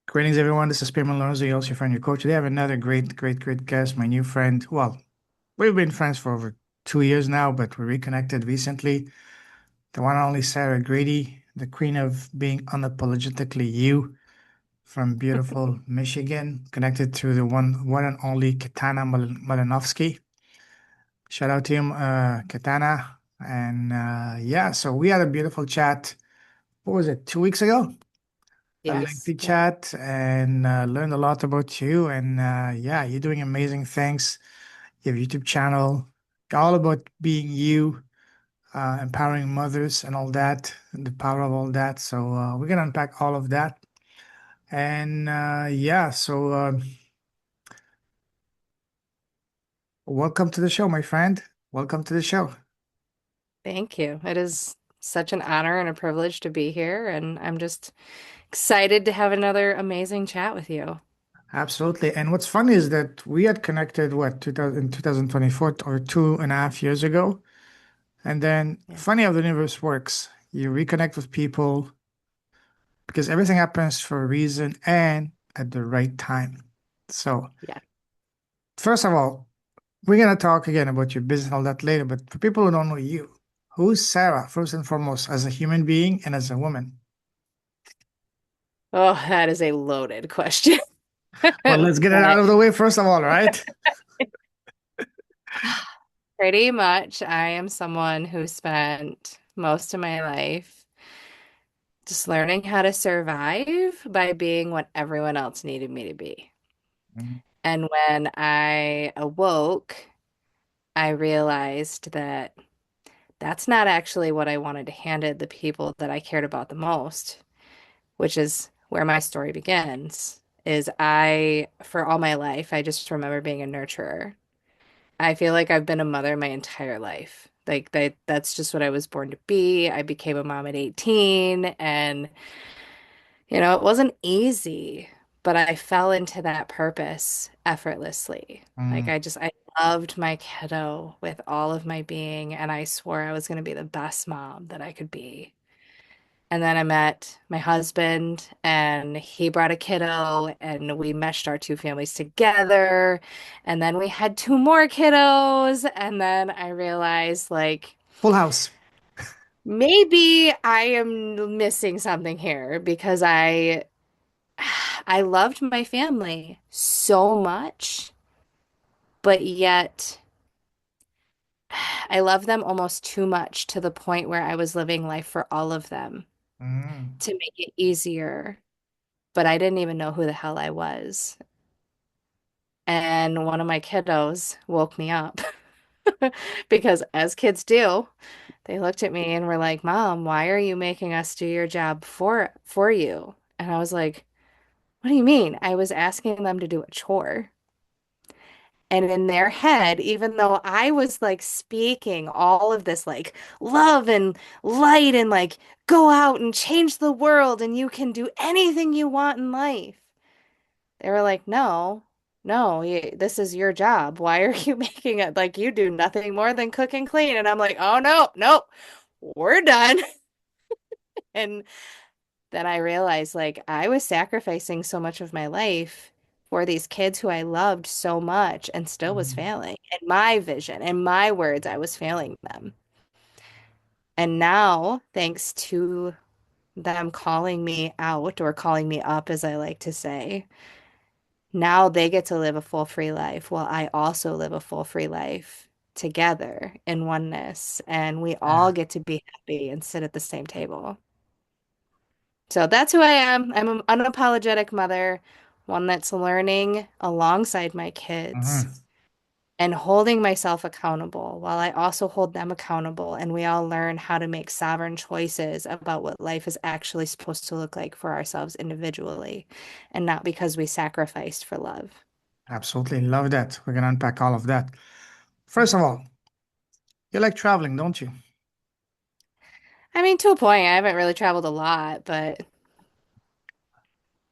Greetings, everyone. This is Payman Lorenzo, your friend, your coach. Today, I have another great guest, my new friend. Well, we've been friends for over 2 years now, but we reconnected recently. The one and only Sarah Grady, the queen of being unapologetically you from beautiful Michigan, connected to the one and only Katana Malinovsky. Shout out to him, Katana. And yeah, so we had a beautiful chat. What was it, 2 weeks ago? A Yes. lengthy Yeah. chat and learned a lot about you. And yeah, you're doing amazing things. You have a YouTube channel, all about being you, empowering mothers and all that, and the power of all that. So we're gonna unpack all of that. And yeah, so welcome to the show, my friend. Welcome to the show. Thank you. It is such an honor and a privilege to be here, and I'm just excited to have another amazing chat with you. Absolutely. And what's funny is that we had connected, what, 2000, in 2024 or 2.5 years ago. And then, Yeah. funny how the universe works. You reconnect with people because everything happens for a reason and at the right time. So, Yeah. first of all, we're going to talk again about your business and all that later. But for people who don't know you, who's Sarah, first and foremost, as a human being and as a woman? Oh, that is a loaded question. Well, let's get it out But of the way, first of all, right? pretty much, I am someone who spent most of my life just learning how to survive by being what everyone else needed me to be. Mm, And when I awoke, I realized that that's not actually what I wanted to hand it the people that I cared about the most, which is where my story begins. Is for all my life, I just remember being a nurturer. I feel like I've been a mother my entire life. Like that's just what I was born to be. I became a mom at 18 and it wasn't easy, but I fell into that purpose effortlessly. Like mm, I loved my kiddo with all of my being, and I swore I was going to be the best mom that I could be. And then I met my husband, and he brought a kiddo, and we meshed our two families together. And then we had two more kiddos, and then I realized, like, Full house. maybe I am missing something here because I loved my family so much, but yet I loved them almost too much to the point where I was living life for all of them Mm, to make it easier. But I didn't even know who the hell I was. And one of my kiddos woke me up because, as kids do, they looked at me and were like, "Mom, why are you making us do your job for you?" And I was like, "What do you mean?" I was asking them to do a chore. And in their head, even though I was like speaking all of this like love and light and like go out and change the world and you can do anything you want in life, they were like, no, no, this is your job. Why are you making it like you do nothing more than cook and clean? And I'm like, oh no, no, we're done. And then I realized like I was sacrificing so much of my life for these kids who I loved so much and still was mm, failing. In my vision, in my words, I was failing them. And now, thanks to them calling me out or calling me up, as I like to say, now they get to live a full free life while I also live a full free life together in oneness. And we all yeah. get to be happy and sit at the same table. So that's who I am. I'm an unapologetic mother, one that's learning alongside my kids Mhm. and holding myself accountable while I also hold them accountable. And we all learn how to make sovereign choices about what life is actually supposed to look like for ourselves individually and not because we sacrificed for love. Absolutely love that. We're going to unpack all of that. First of all, you like traveling, don't you? I mean, to a point, I haven't really traveled a lot, but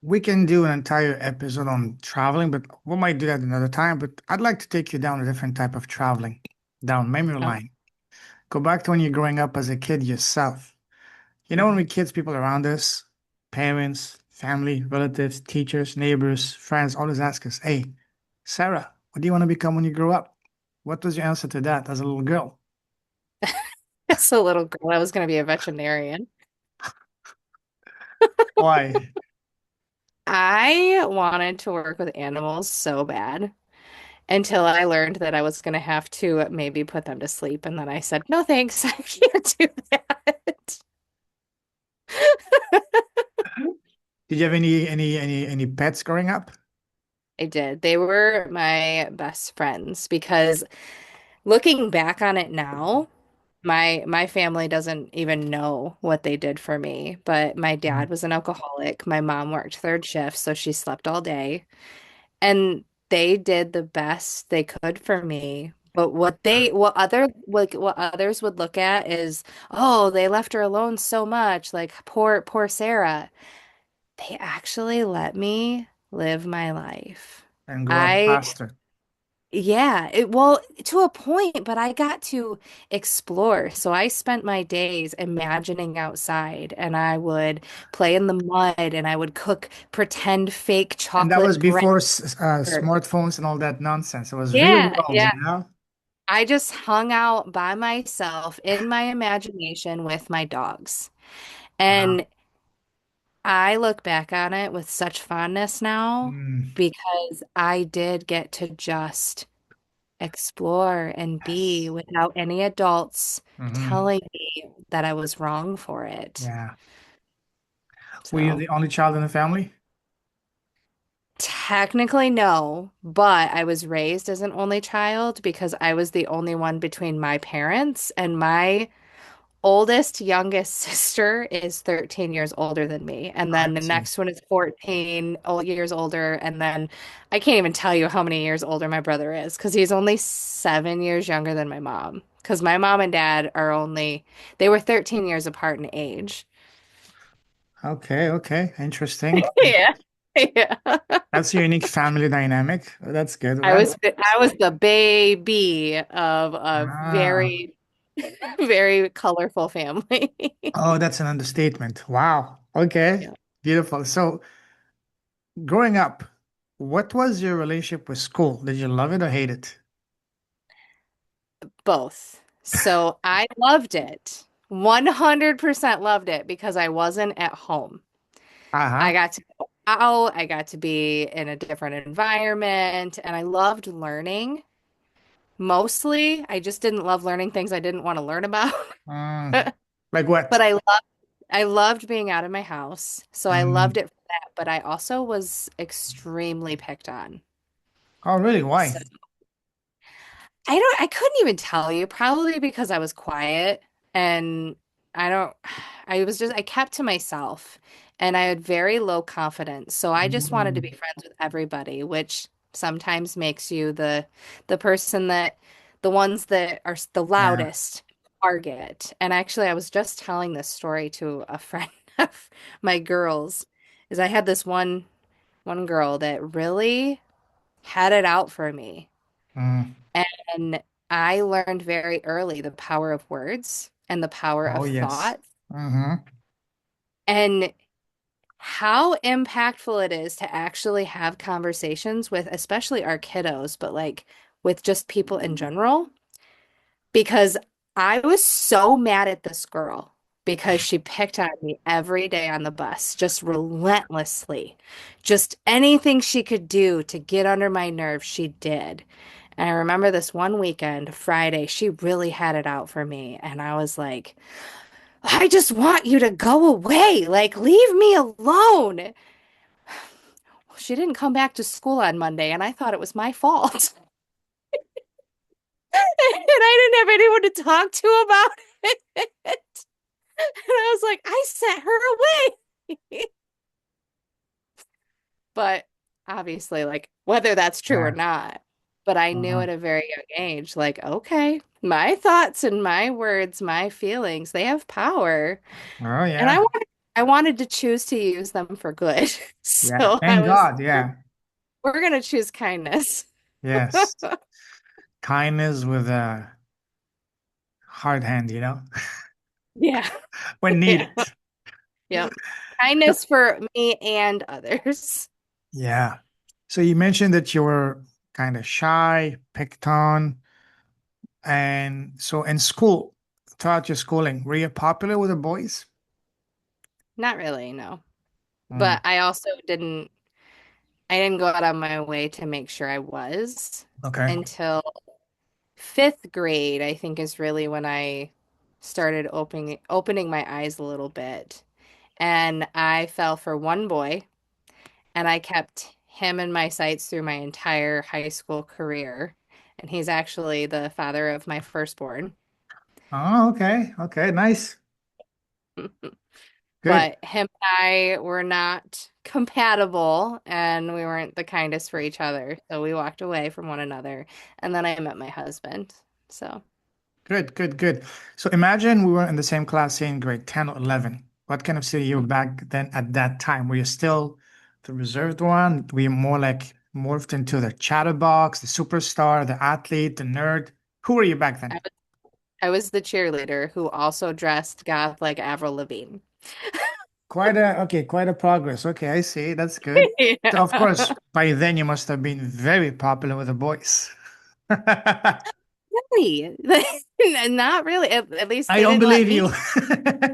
We can do an entire episode on traveling, but we might do that another time. But I'd like to take you down a different type of traveling, down memory oh, lane. Go back to when you're growing up as a kid yourself. You know, when mhm. we kids, people around us, parents, family, relatives, teachers, neighbors, friends always ask us, "Hey, Sarah, what do you want to become when you grow up?" What was your answer to that as a little girl? As a little girl, I was going to be a veterinarian. Why? I wanted to work with animals so bad until I learned that I was going to have to maybe put them to sleep. And then I said, no, thanks. I can't do that. Did you have any pets growing up? I did. They were my best friends because looking back on it now, my family doesn't even know what they did for me. But my Mm. dad was an alcoholic. My mom worked third shift, so she slept all day. And they did the best they could for me. But what others would look at is, oh, they left her alone so much, like poor Sarah. They actually let me live my life. And grow up I faster. Yeah, well, to a point, but I got to explore. So I spent my days imagining outside, and I would play in the mud, and I would cook pretend fake And that was chocolate bread. before smartphones and all that nonsense. It was real Yeah, world, yeah. you know? I just hung out by myself in my imagination with my dogs. Wow. And I look back on it with such fondness now Mm, because I did get to just explore and be yes. without any adults Hmm. telling me that I was wrong for it. Yeah. Were you So the only child in the family? technically no, but I was raised as an only child because I was the only one between my parents, and my oldest youngest sister is 13 years older than me, and I then the see. next one is 14 years older, and then I can't even tell you how many years older my brother is because he's only 7 years younger than my mom, because my mom and dad are only they were 13 years apart in age. Okay, okay. Interesting. Yeah. Yeah. That's a unique family dynamic. That's good. I was the baby of a Ah. very very colorful family. Oh, that's an understatement. Wow. Okay. Yeah. Beautiful. So, growing up, what was your relationship with school? Did you love it or hate it? Both. So I loved it. 100% loved it because I wasn't at home. I Uh-huh. got to go out, I got to be in a different environment, and I loved learning. Mostly, I just didn't love learning things I didn't want to learn about. Mm, like But what? I loved being out of my house. So I loved Mm. it for that, but I also was extremely picked on. Oh, really? So Why? I couldn't even tell you, probably because I was quiet and I don't, I kept to myself and I had very low confidence. So I just wanted to be Mm, friends with everybody, which sometimes makes you the person the ones that are the yeah. loudest target. And actually, I was just telling this story to a friend of my girls, is I had this one girl that really had it out for me. Mm. And I learned very early the power of words and the power of Oh, yes. thought Mm-hmm. and how impactful it is to actually have conversations with, especially our kiddos, but like with just people in general. Because I was so mad at this girl because she picked on me every day on the bus, just relentlessly. Just anything she could do to get under my nerves, she did. And I remember this one weekend, Friday, she really had it out for me. And I was like, I just want you to go away. Like, leave me alone. Well, she didn't come back to school on Monday, and I thought it was my fault. And I didn't have anyone to talk to about it. And I was like, I sent her away. But obviously, like, whether that's true or Yeah. not, but I knew Uh-huh. at a very young age, like, okay, my thoughts and my words, my feelings, they have power. Oh, And yeah. I wanted to choose to use them for good. Yeah. So I Thank was, God. Yeah. we're gonna choose kindness. Yes. Kindness with a hard hand, Yeah. when Yeah. needed. Yep. Kindness for me and others. Yeah. So you mentioned that you were kind of shy, picked on, and so in school, throughout your schooling, were you popular with the boys? Not really, no. Mm, But I didn't go out of my way to make sure I was okay. until fifth grade, I think is really when I started opening my eyes a little bit. And I fell for one boy, and I kept him in my sights through my entire high school career. And he's actually the father of my firstborn. Oh, okay. Okay. Nice. Good. But him and I were not compatible, and we weren't the kindest for each other. So we walked away from one another. And then I met my husband. So Good. Good. Good. So imagine we were in the same class, say in grade 10 or 11. What kind of city you were back then at that time? Were you still the reserved one? Were you more like morphed into the chatterbox, the superstar, the athlete, the nerd? Who were you back then? I was, I was the cheerleader who also dressed goth like Avril Lavigne. Quite a progress. Okay, I see. That's good. So of Yeah. course, by then you must have been very popular with the boys. Really? Not really. At least I they don't didn't let believe you. me.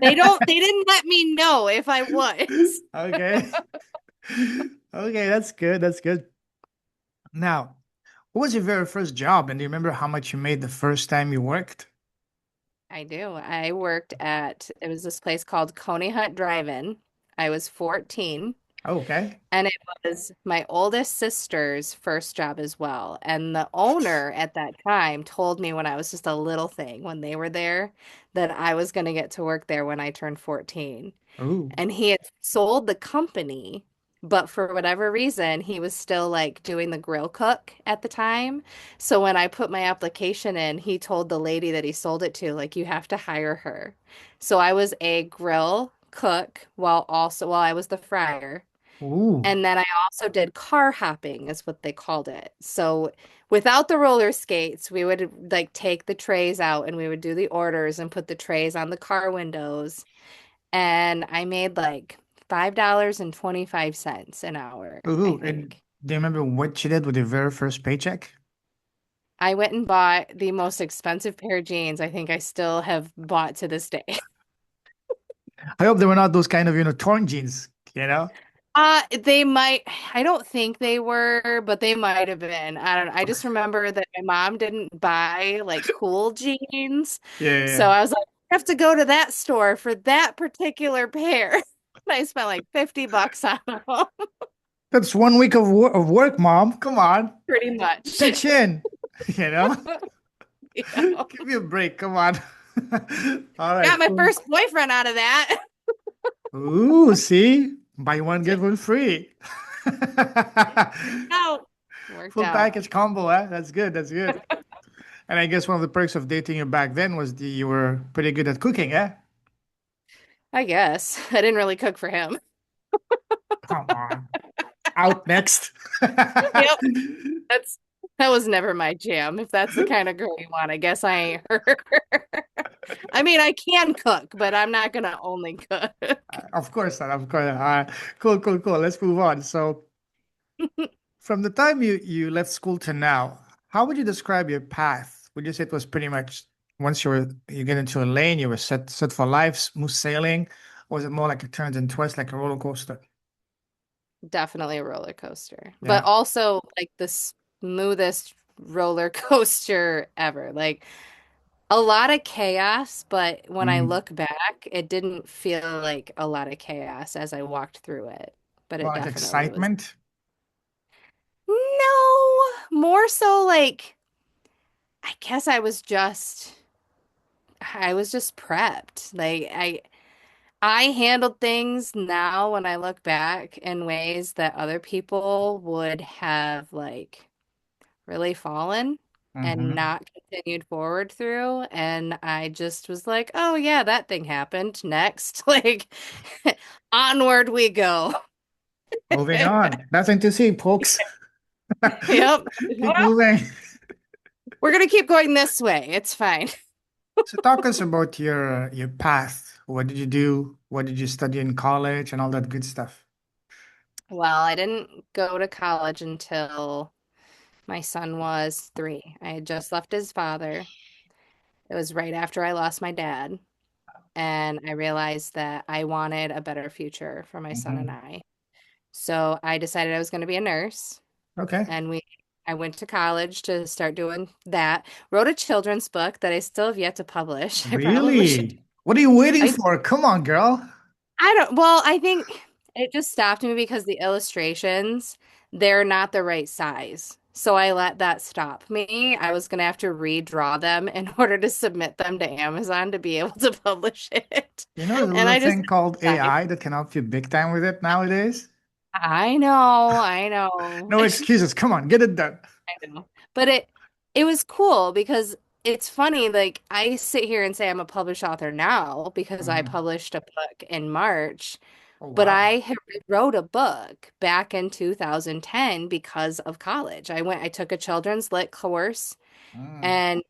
They didn't let me know if I was. Okay. Okay, that's good. That's good. Now, what was your very first job? And do you remember how much you made the first time you worked? I do. I worked at, it was this place called Coney Hut Drive-In. I was 14, Oh, okay. and it was my oldest sister's first job as well. And the owner at that time told me when I was just a little thing, when they were there, that I was going to get to work there when I turned 14. Ooh. And he had sold the company, but for whatever reason, he was still like doing the grill cook at the time. So when I put my application in, he told the lady that he sold it to, like, you have to hire her. So I was a grill cook while I was the fryer. Ooh. And then I also did car hopping, is what they called it. So without the roller skates, we would like take the trays out and we would do the orders and put the trays on the car windows, and I made like $5.25 an hour, I Ooh. And think. do you remember what you did with your very first paycheck? I went and bought the most expensive pair of jeans I think I still have bought to this day. I hope they were not those kind of, torn jeans, you know? They might, I don't think they were, but they might have been. I don't know. I just remember that my mom didn't buy like cool jeans. Yeah, yeah, So yeah. I was like, I have to go to that store for that particular pair. I spent like $50 on them, That's 1 week of work, Mom. Come on. pretty much. Pitch in, you know? Yeah. Give me a break. Come on. All right, Got my cool. first boyfriend out of that. Ooh, see? Buy one, get one free. Worked out. Worked Full out. package combo, eh? That's good. That's good. And I guess one of the perks of dating you back then was you were pretty good at cooking, eh? I guess. I didn't really cook for him. Come on. Out next. Yep. That's that was never my jam. If that's the kind of girl you want, I guess I ain't her. I mean, I can cook, but I'm not gonna only cook. Of course not. Of course. Cool, cool, cool. Let's move on. So, from the time you left school to now, how would you describe your path? Would you say it was pretty much once you get into a lane, you were set for life, smooth sailing, or was it more like a turns and twists, like a roller coaster? Definitely a roller coaster, but Yeah. also like the smoothest roller coaster ever. Like a lot of chaos, but when I Mm. look back, it didn't feel like a lot of chaos as I walked through it, but More it like definitely was. excitement. No, more so like I guess I was just prepped. I handled things now when I look back in ways that other people would have like really fallen and Hmm. not continued forward through. And I just was like, oh yeah, that thing happened. Next. Like onward we go. Moving on. Nothing to see, folks. Yep. Keep Well, moving. we're gonna keep going this way. It's fine. So talk us about your path. What did you do? What did you study in college and all that good stuff? Well, I didn't go to college until my son was 3. I had just left his father. It was right after I lost my dad, and I realized that I wanted a better future for my son and Hmm. I. So I decided I was going to be a nurse, Okay. and I went to college to start doing that. Wrote a children's book that I still have yet to publish. I probably should. Really? What are you waiting I for? Come on, girl. I don't, well, I think it just stopped me because the illustrations, they're not the right size. So I let that stop me. I was gonna have to redraw them in order to submit them to Amazon to be able to publish it. You know, there's a And little I just thing called decided, AI that can help you big time with it nowadays. I know. No excuses. Come on, get it done. I know. But it was cool because it's funny, like I sit here and say I'm a published author now because I Hmm. published a book in March. Oh, But wow. I had wrote a book back in 2010 because of college. I took a children's lit course, Mm. and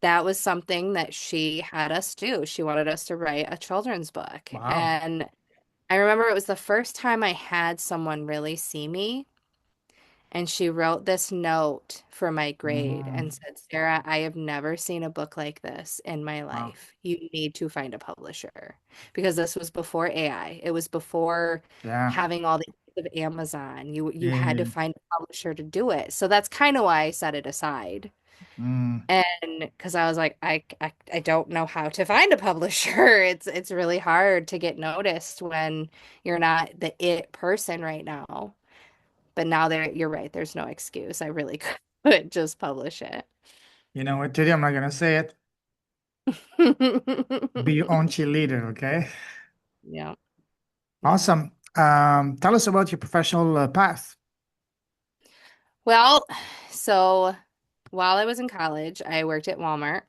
that was something that she had us do. She wanted us to write a children's book. Wow. And I remember it was the first time I had someone really see me. And she wrote this note for my grade and Mm. said, Sarah, I have never seen a book like this in my Wow. life. You need to find a publisher because this was before AI. It was before Yeah. having all the ease of Amazon. You Yeah. had to Yeah. find a publisher to do it. So that's kind of why I set it aside. Mm. And because I was like, I don't know how to find a publisher. It's really hard to get noticed when you're not the it person right now. But now you're right, there's no excuse. I really could just publish it. You know what, Judy? I'm not gonna say it. Be your own cheerleader, okay? Yeah, yeah. Awesome. Tell us about your professional path. Well, so while I was in college, I worked at Walmart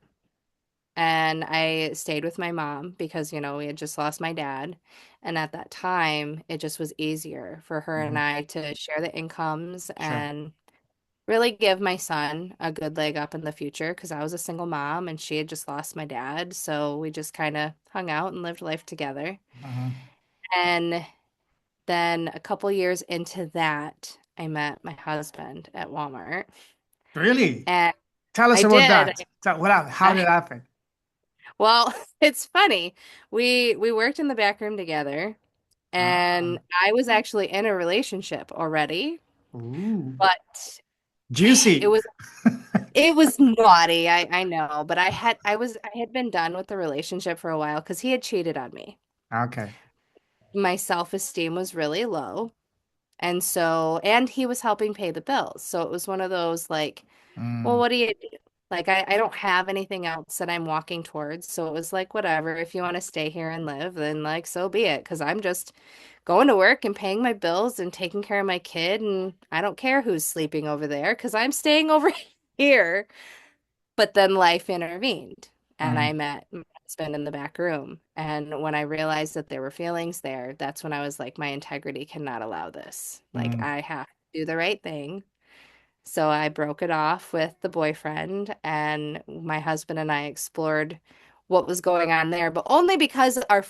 and I stayed with my mom because, we had just lost my dad. And at that time, it just was easier for her and Mhm. I to share the incomes Sure. and really give my son a good leg up in the future because I was a single mom and she had just lost my dad. So we just kind of hung out and lived life together. Mhm. And then a couple years into that, I met my husband at Walmart. Really? And Tell us I about did. that. How did I, it happen? well, it's funny. We worked in the back room together, and Ah. I was actually in a relationship already, Ooh. but it Juicy. was it was naughty. I know, but I had been done with the relationship for a while because he had cheated on me. Okay. My self-esteem was really low. And he was helping pay the bills. So it was one of those like, well, Mm. what do you do? Like, I don't have anything else that I'm walking towards. So it was like, whatever, if you want to stay here and live, then like, so be it. Because I'm just going to work and paying my bills and taking care of my kid. And I don't care who's sleeping over there because I'm staying over here. But then life intervened and Mm. I met my husband in the back room. And when I realized that there were feelings there, that's when I was like, my integrity cannot allow this. Like, Mm. I have to do the right thing. So I broke it off with the boyfriend, and my husband and I explored what was going on there, but only because our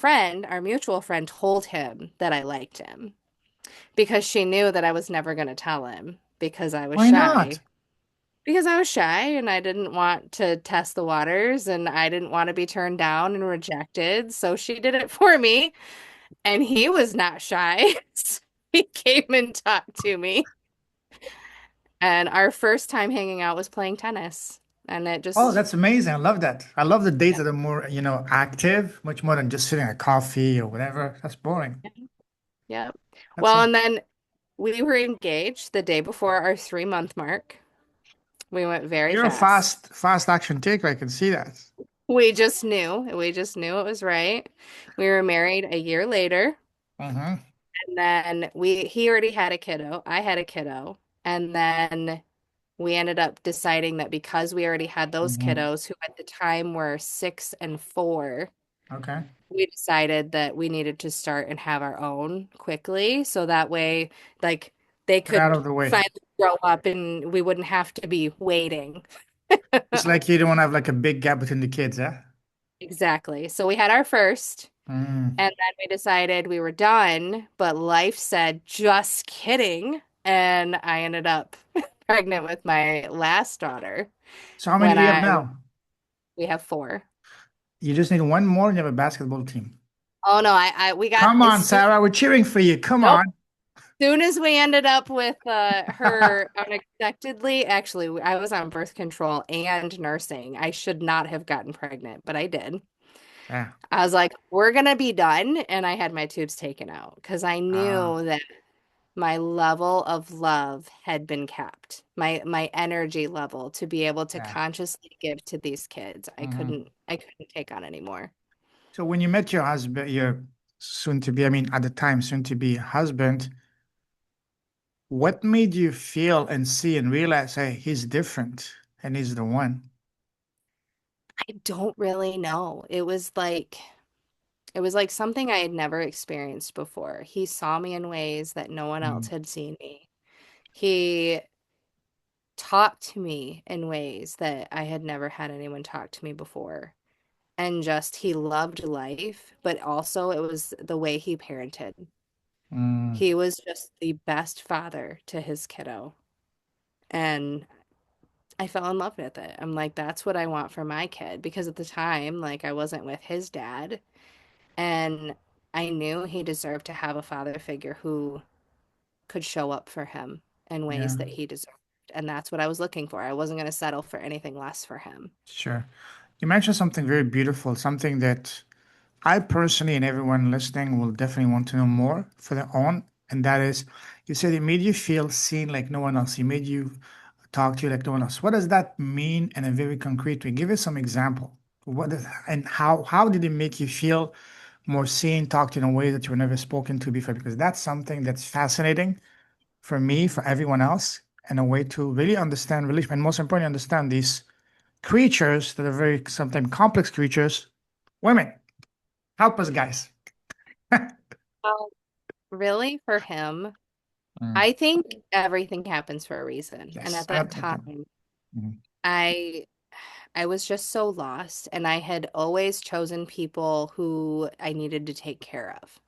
mutual friend, told him that I liked him because she knew that I was never going to tell him because I was Why not? shy. Because I was shy and I didn't want to test the waters and I didn't want to be turned down and rejected. So she did it for me. And he was not shy. So he came and talked to me. And our first time hanging out was playing tennis. And it Oh, just, that's amazing. I love that. I love the dates yeah, that are more, active, much more than just sitting at coffee or whatever. That's boring. yeah. That's Well, a and then we were engaged the day before our 3-month mark. We went very You're a fast. fast action taker. I can see that. We just knew. We just knew it was right. We were married a year later. Mm-hmm. And then he already had a kiddo. I had a kiddo. And then we ended up deciding that because we already had those Mm-hmm. kiddos who at the time were 6 and 4, Okay. we decided that we needed to start and have our own quickly. So that way, like, they Get out could of the way. finally grow up and we wouldn't have to be waiting. It's like you don't want to have like a big gap between the kids, eh? Exactly. So we had our first. Mm. And then we decided we were done, but life said, just kidding. And I ended up pregnant with my last daughter So how many when do you have now? we have four. You just need one more and you have a basketball team. Oh no, we got Come as on, soon, Sarah, we're cheering for you. Come nope. on. Soon as we ended up with her unexpectedly, actually, I was on birth control and nursing. I should not have gotten pregnant, but I did. Yeah. I was like, we're gonna be done, and I had my tubes taken out because I Ah, knew that my level of love had been capped. My energy level to be able to yeah. consciously give to these kids. Hmm. I couldn't take on anymore. So when you met your husband, your soon to be, I mean, at the time, soon to be husband, what made you feel and see and realize, hey, he's different and he's the one? I don't really know. It was like something I had never experienced before. He saw me in ways that no one else Mm, had seen me. He talked to me in ways that I had never had anyone talk to me before. And just he loved life, but also it was the way he parented. mm, He was just the best father to his kiddo. And I fell in love with it. I'm like, that's what I want for my kid. Because at the time, like, I wasn't with his dad. And I knew he deserved to have a father figure who could show up for him in ways yeah, that he deserved. And that's what I was looking for. I wasn't going to settle for anything less for him. sure. You mentioned something very beautiful, something that I personally and everyone listening will definitely want to know more for their own. And that is, you said it made you feel seen like no one else. He made you talk to you like no one else. What does that mean in a very concrete way? Give us some example. What is, and how did it make you feel more seen, talked in a way that you were never spoken to before? Because that's something that's fascinating for me, for everyone else, and a way to really understand religion, and most importantly, understand these creatures that are very sometimes complex creatures. Women, help us, guys. Well, really, for him, Mm. I think everything happens for a reason. And Yes, at I that have that thing. time, Mhm. I I was just so lost, and I had always chosen people who I needed to take care of.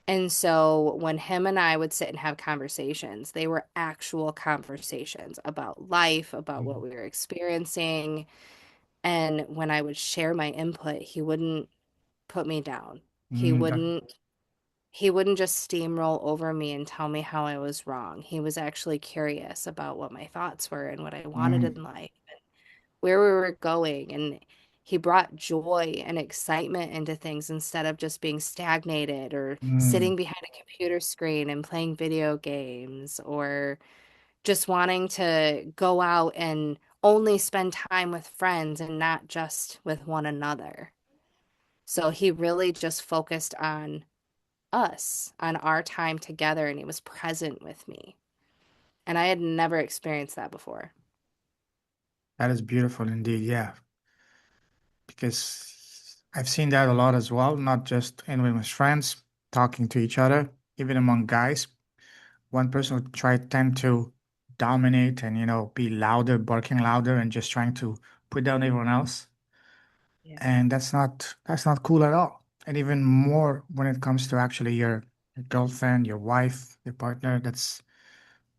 And so when him and I would sit and have conversations, they were actual conversations about life, about what Mhm. we were experiencing. And when I would share my input, he wouldn't put me down. He Mm, wouldn't he wouldn't just steamroll over me and tell me how I was wrong. He was actually curious about what my thoughts were and what I wanted mm, in life, where we were going. And he brought joy and excitement into things instead of just being stagnated or mm, sitting behind a computer screen and playing video games or just wanting to go out and only spend time with friends and not just with one another. So he really just focused on us, on our time together, and he was present with me. And I had never experienced that before. that is beautiful indeed. Yeah, because I've seen that a lot as well, not just in with friends talking to each other, even among guys. One person would try tend to dominate and be louder, barking louder, and just trying to put down everyone else. Yeah. And that's not cool at all. And even more when it comes to actually your girlfriend, your wife, your partner. That's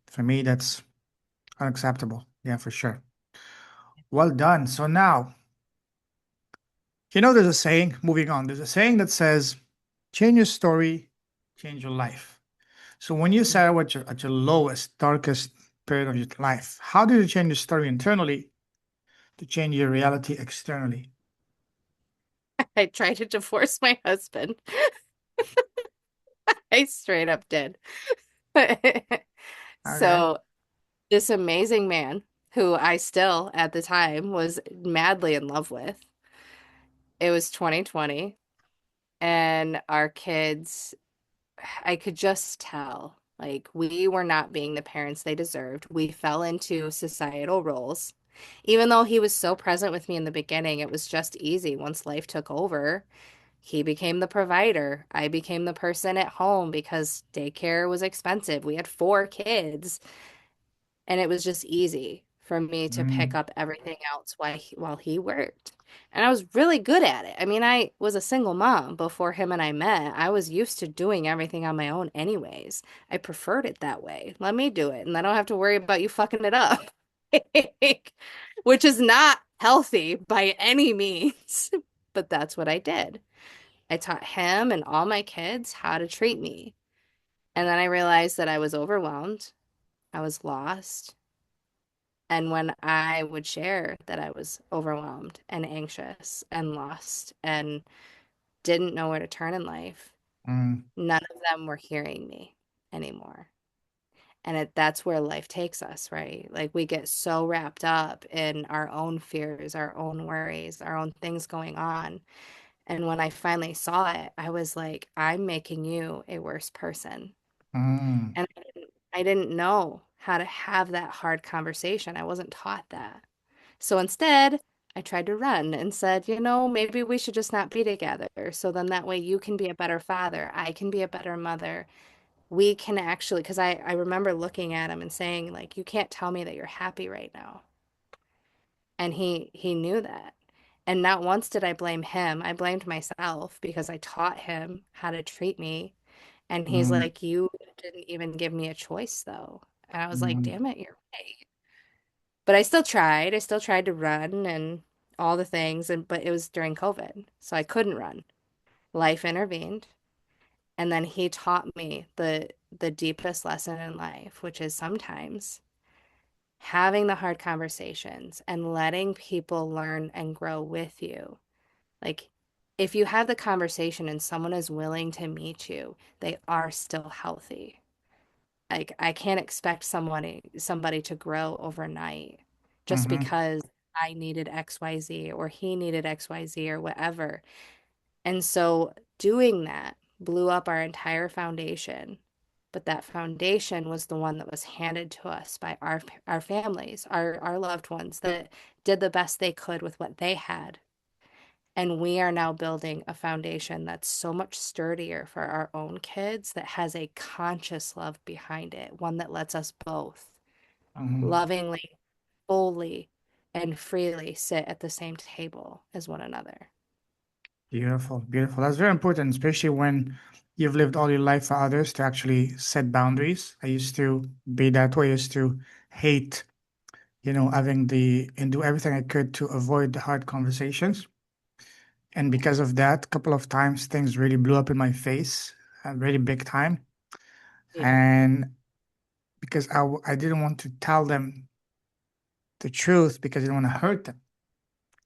for me, that's unacceptable. Yeah, for sure. Well done. So now, there's a saying, moving on, there's a saying that says, change your story, change your life. So when you Mhm. said at your lowest, darkest period of your life, how did you change your story internally to change your reality externally? I tried to divorce my husband. I straight up did. Okay. So, this amazing man, who I still at the time was madly in love with, it was 2020, and our kids, I could just tell, like, we were not being the parents they deserved. We fell into societal roles. Even though he was so present with me in the beginning, it was just easy. Once life took over, he became the provider. I became the person at home because daycare was expensive. We had four kids, and it was just easy for me to pick Mm, up everything else while he worked. And I was really good at it. I mean, I was a single mom before him and I met. I was used to doing everything on my own anyways. I preferred it that way. Let me do it, and I don't have to worry about you fucking it up. Which is not healthy by any means. But that's what I did. I taught him and all my kids how to treat me. And then I realized that I was overwhelmed. I was lost. And when I would share that I was overwhelmed and anxious and lost and didn't know where to turn in life, mm, none of them were hearing me anymore. And that's where life takes us, right? Like we get so wrapped up in our own fears, our own worries, our own things going on. And when I finally saw it, I was like, I'm making you a worse person. mm, And I didn't know how to have that hard conversation. I wasn't taught that. So instead, I tried to run and said, maybe we should just not be together. So then that way you can be a better father. I can be a better mother. We can actually, because I remember looking at him and saying, like, you can't tell me that you're happy right now. And he knew that. And not once did I blame him. I blamed myself because I taught him how to treat me. And he's mm, like, you didn't even give me a choice, though. And I was like, mm. damn it, you're right. But I still tried. I still tried to run and all the things, but it was during COVID, so I couldn't run. Life intervened, and then he taught me the deepest lesson in life, which is sometimes having the hard conversations and letting people learn and grow with you. Like if you have the conversation and someone is willing to meet you, they are still healthy. Like I can't expect somebody to grow overnight just Mhm, because I needed XYZ or he needed XYZ or whatever. And so doing that blew up our entire foundation. But that foundation was the one that was handed to us by our families, our loved ones that did the best they could with what they had. And we are now building a foundation that's so much sturdier for our own kids that has a conscious love behind it, one that lets us both mhm. lovingly, fully, and freely sit at the same table as one another. Beautiful, beautiful. That's very important, especially when you've lived all your life for others to actually set boundaries. I used to be that way. I used to hate, having and do everything I could to avoid the hard conversations. And because of that, a couple of times things really blew up in my face, really big time. Yeah, And because I didn't want to tell them the truth because I didn't want to hurt them,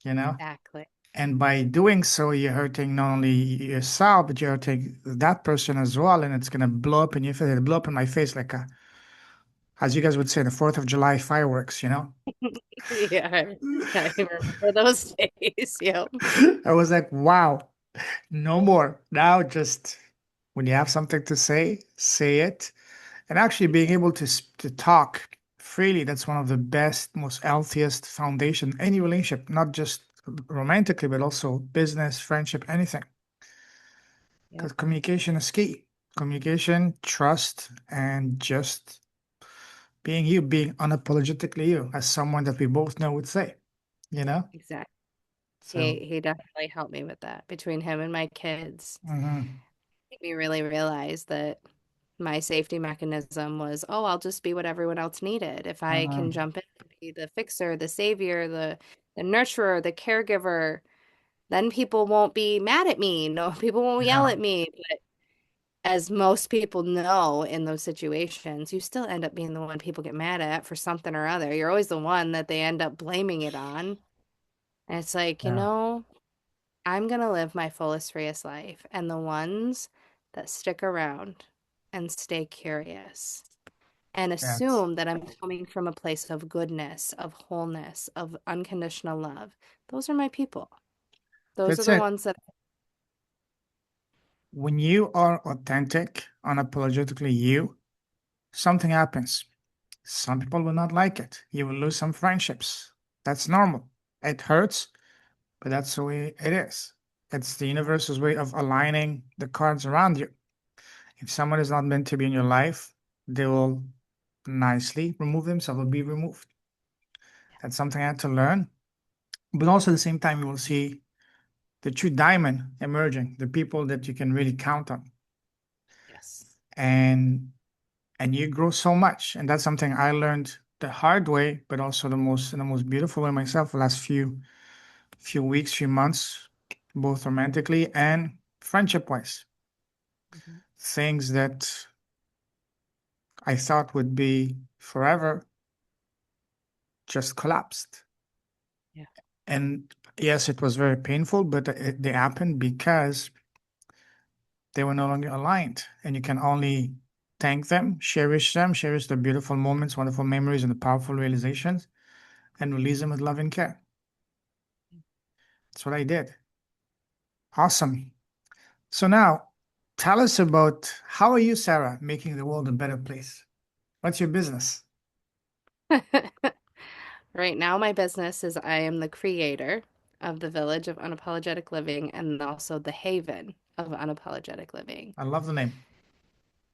you know? exactly. And by doing so, you're hurting not only yourself, but you're hurting that person as well. And it's going to blow up in your face. It'll blow up in my face like as you guys would say, the 4th of July fireworks, you know? Yeah, I remember those days. Yep. I was like, wow, no more. Now just when you have something to say it. And actually being able to talk freely, that's one of the best, most healthiest foundation, any relationship, not just romantically, but also business, friendship, anything. Yep. Because communication is key. Communication, trust, and just being you, being unapologetically you, as someone that we both know would say, you know? Exactly. So, He definitely helped me with that. Between him and my kids, mhm, made me really realize that my safety mechanism was, oh, I'll just be what everyone else needed. If I can mhm, jump in and be the fixer, the savior, the nurturer, the caregiver, then people won't be mad at me. No, people won't yell yeah, at me. But as most people know in those situations, you still end up being the one people get mad at for something or other. You're always the one that they end up blaming it on. And it's like, yeah, I'm going to live my fullest, freest life. And the ones that stick around and stay curious and that's assume that I'm coming from a place of goodness, of wholeness, of unconditional love, those are my people. Those are that's the it. ones that, When you are authentic, unapologetically you, something happens. Some people will not like it. You will lose some friendships. That's normal. It hurts, but that's the way it is. It's the universe's way of aligning the cards around you. If someone is not meant to be in your life, they will nicely remove themselves or be removed. That's something I had to learn. But also at the same time, you will see the true diamond emerging, the people that you can really count on. Yes. And you grow so much. And that's something I learned the hard way, but also the most beautiful way myself the last few weeks, few months, both romantically and friendship wise. Mhm. Things that I thought would be forever just collapsed. Yeah. And yes, it was very painful, but they happened because they were no longer aligned. And you can only thank them, cherish the beautiful moments, wonderful memories, and the powerful realizations, and release them with love and care. That's what I did. Awesome. So now, tell us about how are you, Sarah, making the world a better place? What's your business? Right now, my business is I am the creator of the Village of Unapologetic Living and also the Haven of Unapologetic Living. I love the name.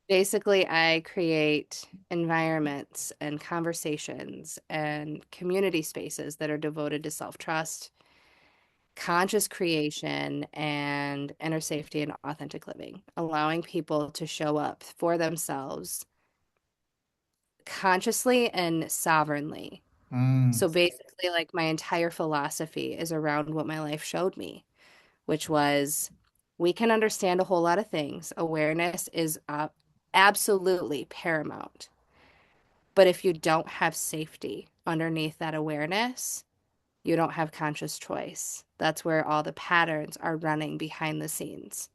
Basically, I create environments and conversations and community spaces that are devoted to self-trust, conscious creation, and inner safety and authentic living, allowing people to show up for themselves consciously and sovereignly. Mm, So basically, like my entire philosophy is around what my life showed me, which was we can understand a whole lot of things. Awareness is absolutely paramount. But if you don't have safety underneath that awareness, you don't have conscious choice. That's where all the patterns are running behind the scenes.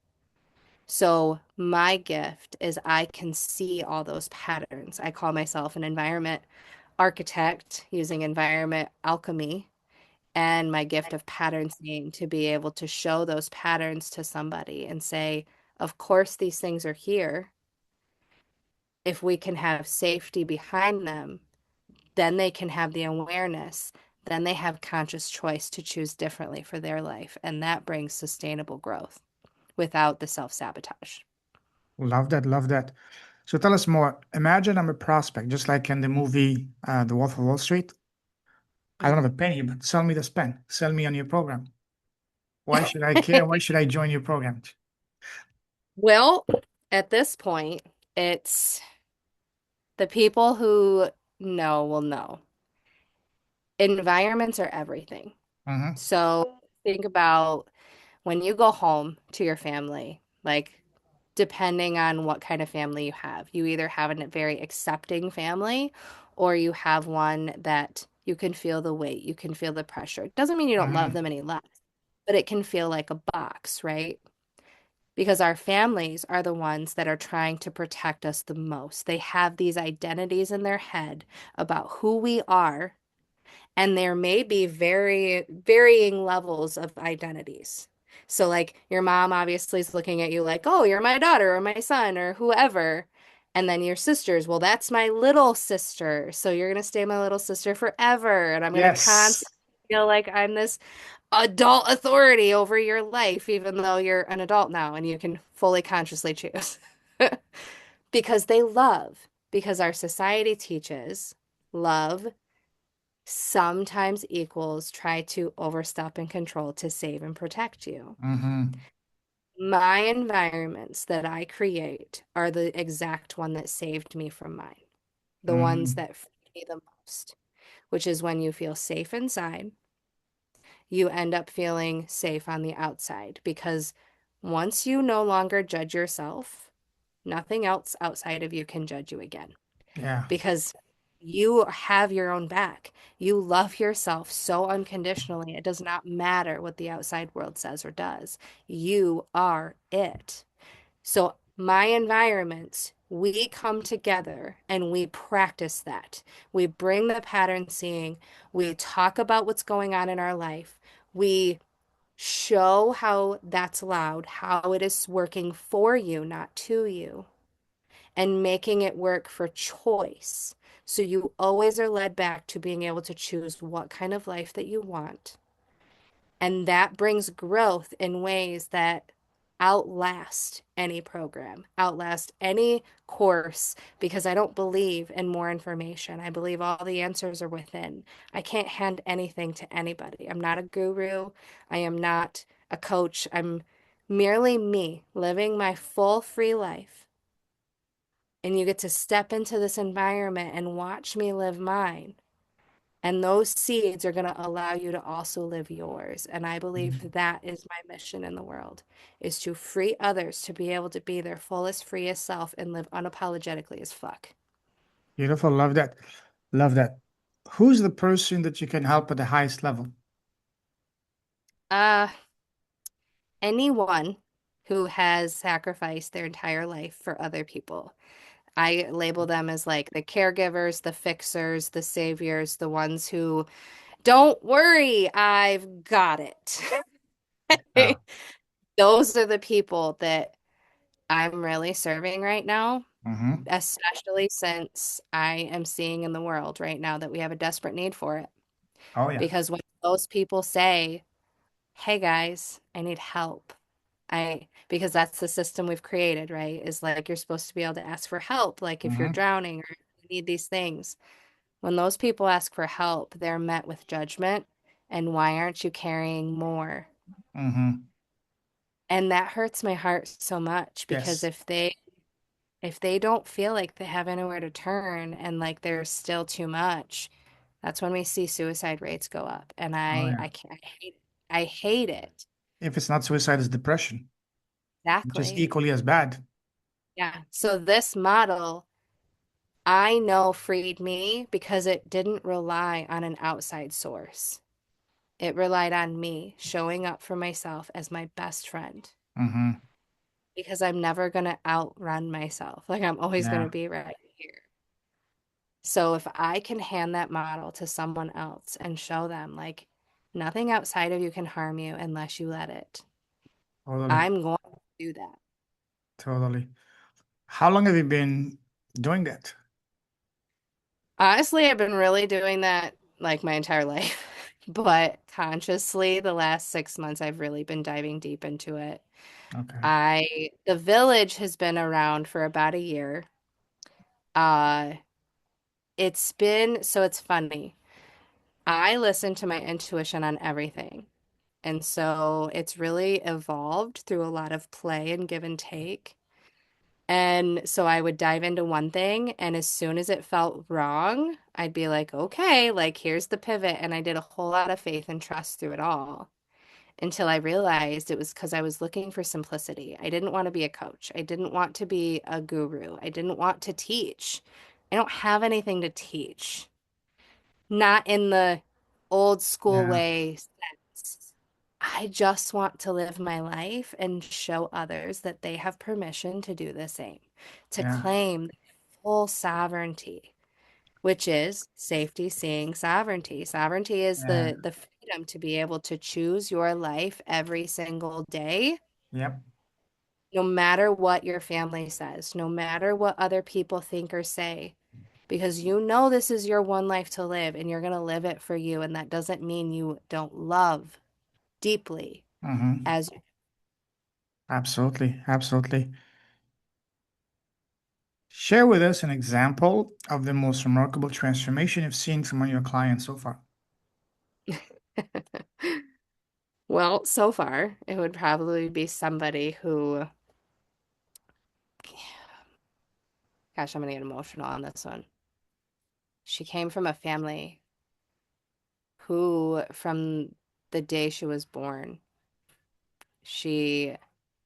So, my gift is I can see all those patterns. I call myself an environment architect using environment alchemy and my gift of pattern seeing to be able to show those patterns to somebody and say, of course, these things are here. If we can have safety behind them, then they can have the awareness. Then they have conscious choice to choose differently for their life. And that brings sustainable growth without the self-sabotage. love that, love that. So tell us more. Imagine I'm a prospect, just like in the movie The Wolf of Wall Street. I don't have Mhm. a penny, but sell me this pen. Sell me on your program. Why should I care? Why should I join your program? Well, at this point, it's the people who know will know. Environments are everything. Mm-hmm. So think about when you go home to your family, like depending on what kind of family you have, you either have a very accepting family or you have one that you can feel the weight, you can feel the pressure. It doesn't mean you don't love Mm-hmm. them any less, but it can feel like a box, right? Because our families are the ones that are trying to protect us the most. They have these identities in their head about who we are, and there may be very varying levels of identities. So like your mom obviously is looking at you like, "Oh, you're my daughter or my son or whoever." And then your sisters, "Well, that's my little sister. So you're going to stay my little sister forever." And I'm going to Yes. constantly feel like I'm this adult authority over your life, even though you're an adult now and you can fully consciously choose. Because they love, because our society teaches love sometimes equals try to overstep and control to save and protect you. Mm-hmm. My environments that I create are the exact one that saved me from mine, the ones Mm-hmm. that freed me the most, which is when you feel safe inside, you end up feeling safe on the outside because once you no longer judge yourself, nothing else outside of you can judge you again Yeah. because you have your own back. You love yourself so unconditionally. It does not matter what the outside world says or does. You are it. So, my environments, we come together and we practice that. We bring the pattern seeing, we talk about what's going on in our life. We show how that's allowed, how it is working for you, not to you, and making it work for choice. So you always are led back to being able to choose what kind of life that you want. And that brings growth in ways that outlast any program, outlast any course, because I don't believe in more information. I believe all the answers are within. I can't hand anything to anybody. I'm not a guru. I am not a coach. I'm merely me living my full free life. And you get to step into this environment and watch me live mine. And those seeds are going to allow you to also live yours. And I believe that is my mission in the world, is to free others to be able to be their fullest, freest self and live unapologetically as fuck. Beautiful. Love that. Love that. Who's the person that you can help at the highest level? Uh, Anyone who has sacrificed their entire life for other people. I label them as like the caregivers, the fixers, the saviors, the ones who don't worry, I've got it. Yeah. Those are the people that I'm really serving right now, Mm-hmm. especially since I am seeing in the world right now that we have a desperate need for it. Oh yeah. Because when those people say, "Hey guys, I need help," because that's the system we've created, right? Is like you're supposed to be able to ask for help, like if you're Mm-hmm. drowning or you need these things. When those people ask for help, they're met with judgment. And why aren't you carrying more? Mm-hmm. And that hurts my heart so much because Yes. if they don't feel like they have anywhere to turn and like there's still too much, that's when we see suicide rates go up. And Oh I yeah. can't, I hate it. If it's not suicide, it's depression, which is Exactly. equally as bad. Yeah. So this model, I know freed me because it didn't rely on an outside source. It relied on me showing up for myself as my best friend Mm-hmm. because I'm never going to outrun myself. Like I'm always going Yeah. to be right here. So if I can hand that model to someone else and show them like nothing outside of you can harm you unless you let it, Totally. I'm going to do that. Totally. How long have you been doing that? Honestly, I've been really doing that like my entire life, but consciously the last 6 months I've really been diving deep into it. Okay. The village has been around for about a year. Uh, it's funny. I listen to my intuition on everything. And so it's really evolved through a lot of play and give and take. And so I would dive into one thing, and as soon as it felt wrong, I'd be like, okay, like here's the pivot. And I did a whole lot of faith and trust through it all until I realized it was because I was looking for simplicity. I didn't want to be a coach. I didn't want to be a guru. I didn't want to teach. I don't have anything to teach, not in the old school Yeah. way sense. I just want to live my life and show others that they have permission to do the same, to Yeah. claim full sovereignty, which is safety seeing sovereignty. Sovereignty is Yeah. the freedom to be able to choose your life every single day, Yep. no matter what your family says, no matter what other people think or say, because you know this is your one life to live and you're going to live it for you. And that doesn't mean you don't love deeply Mm-hmm. as Absolutely. Absolutely. Share with us an example of the most remarkable transformation you've seen from one of your clients so far. well, so far, it would probably be somebody who, gosh, I'm going to get emotional on this one. She came from a family who, from the day she was born, she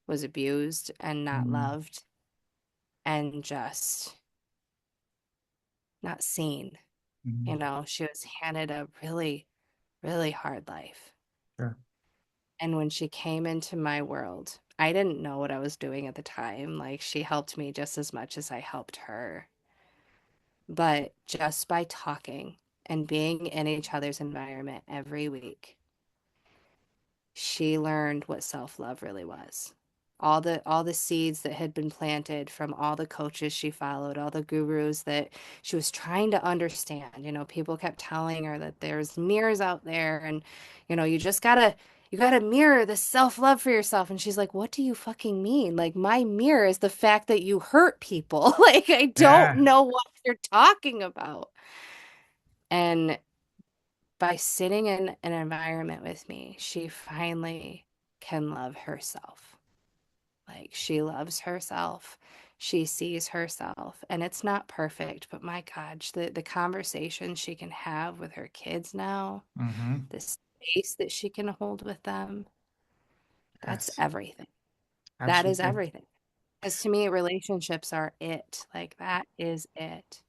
was abused and not Mm-hmm. loved and just not seen. Mm-hmm. You know, she was handed a really, really hard life. Sure. And when she came into my world, I didn't know what I was doing at the time. Like, she helped me just as much as I helped her. But just by talking and being in each other's environment every week, she learned what self-love really was. All the seeds that had been planted from all the coaches she followed, all the gurus that she was trying to understand. You know, people kept telling her that there's mirrors out there and you know, you got to mirror the self-love for yourself. And she's like, what do you fucking mean? Like, my mirror is the fact that you hurt people. Like, I don't Yeah. know what you're talking about. And by sitting in an environment with me, she finally can love herself. Like, she loves herself. She sees herself. And it's not perfect, but my God, the conversation she can have with her kids now, Mm-hmm. the space that she can hold with them, that's Yes. everything. That is Absolutely. everything. Because to me, relationships are it. Like, that is it.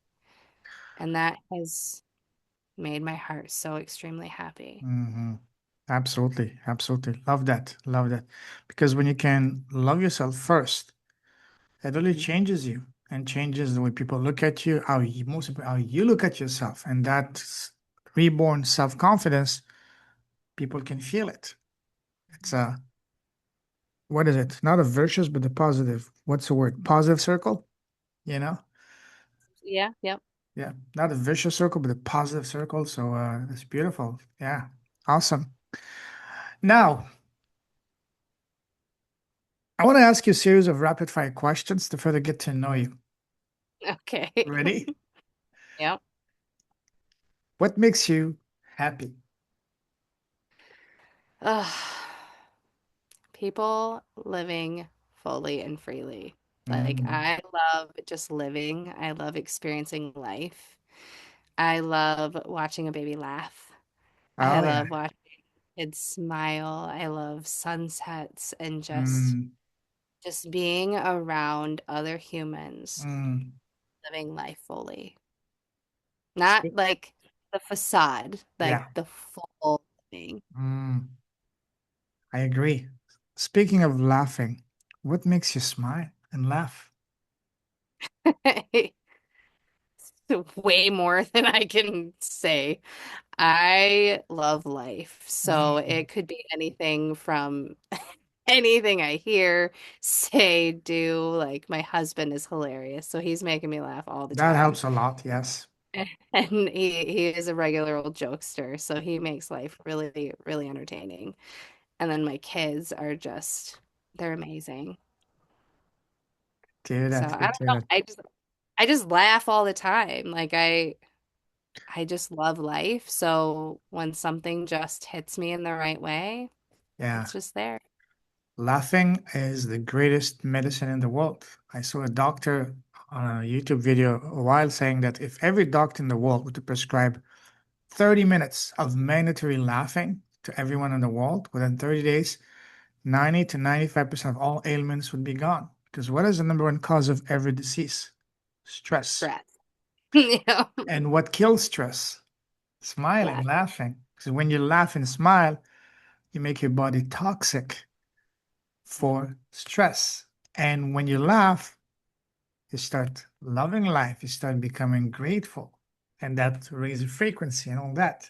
And that has made my heart so extremely happy. Mm-hmm. Absolutely. Absolutely. Love that. Love that. Because when you can love yourself first, it really Mhm. changes you and changes the way people look at you, how you look at yourself. And that reborn self-confidence, people can feel it. It's a, what is it? Not a virtuous, but a positive. What's the word? Positive circle, you know? Yeah, yep. Yeah. Not a vicious circle, but a positive circle. So it's beautiful. Yeah. Awesome. Now, I want to ask you a series of rapid fire questions to further get to know you. Okay. Ready? Yep. What makes you happy? Ugh. People living fully and freely. Like, Mm. I love just living. I love experiencing life. I love watching a baby laugh. I Oh, yeah. love watching kids smile. I love sunsets and Mm. just being around other humans Mm. living life fully. Not like the facade, like Yeah. the full living. Mm. I agree. Speaking of laughing, what makes you smile and laugh? Way more than I can say. I love life. So Mm. it could be anything from anything I hear, say, do. Like, my husband is hilarious. So he's making me laugh all the That time. helps a lot. Yes. And he is a regular old jokester. So he makes life really, really entertaining. And then my kids are just, they're amazing. To hear So that. I Good don't to hear know. that. I just laugh all the time. Like, I just love life. So when something just hits me in the right way, Yeah. it's just there. Laughing is the greatest medicine in the world. I saw a doctor on a YouTube video a while saying that if every doctor in the world were to prescribe 30 minutes of mandatory laughing to everyone in the world within 30 days, 90 to 95% of all ailments would be gone. Because what is the number one cause of every disease? Stress. Stress. Yeah. And what kills stress? Smiling, Laughing. laughing. Because when you laugh and smile, you make your body toxic for stress. And when you laugh, you start loving life, you start becoming grateful, and that raises frequency and all that.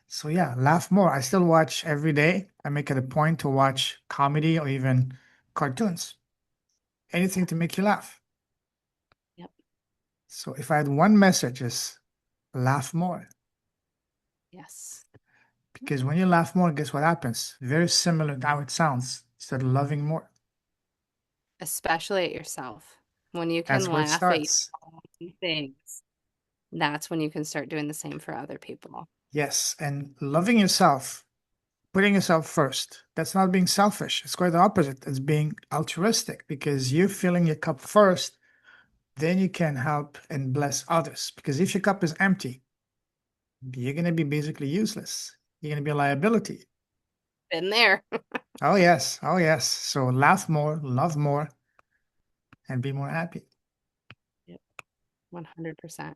So, yeah, laugh more. I still watch every day. I make it a point to watch comedy or even cartoons, anything to make you laugh. Yep. So, if I had one message, is laugh more. Yes. Because when you laugh more, guess what happens? Very similar to how it sounds. You start loving more. Especially at yourself. When you That's can where it laugh at your starts. own things, that's when you can start doing the same for other people. Yes, and loving yourself, putting yourself first. That's not being selfish. It's quite the opposite. It's being altruistic because you're filling your cup first, then you can help and bless others. Because if your cup is empty, you're going to be basically useless. You're going to be a liability. Been there. Oh, yes. Oh, yes. So laugh more, love more, and be more happy. Yep. 100%.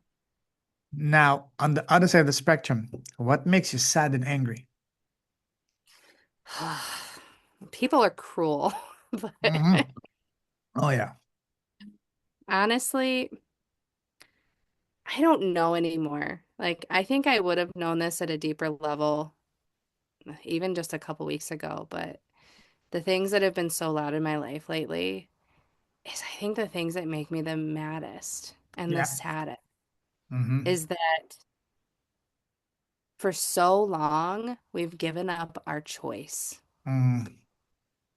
Now, on the other side of the spectrum, what makes you sad and angry? People are cruel, but Hmm. Oh, yeah. honestly, I don't know anymore. Like, I think I would have known this at a deeper level even just a couple weeks ago, but the things that have been so loud in my life lately is I think the things that make me the maddest and the Yeah. saddest Hmm. is that for so long we've given up our choice. Mm,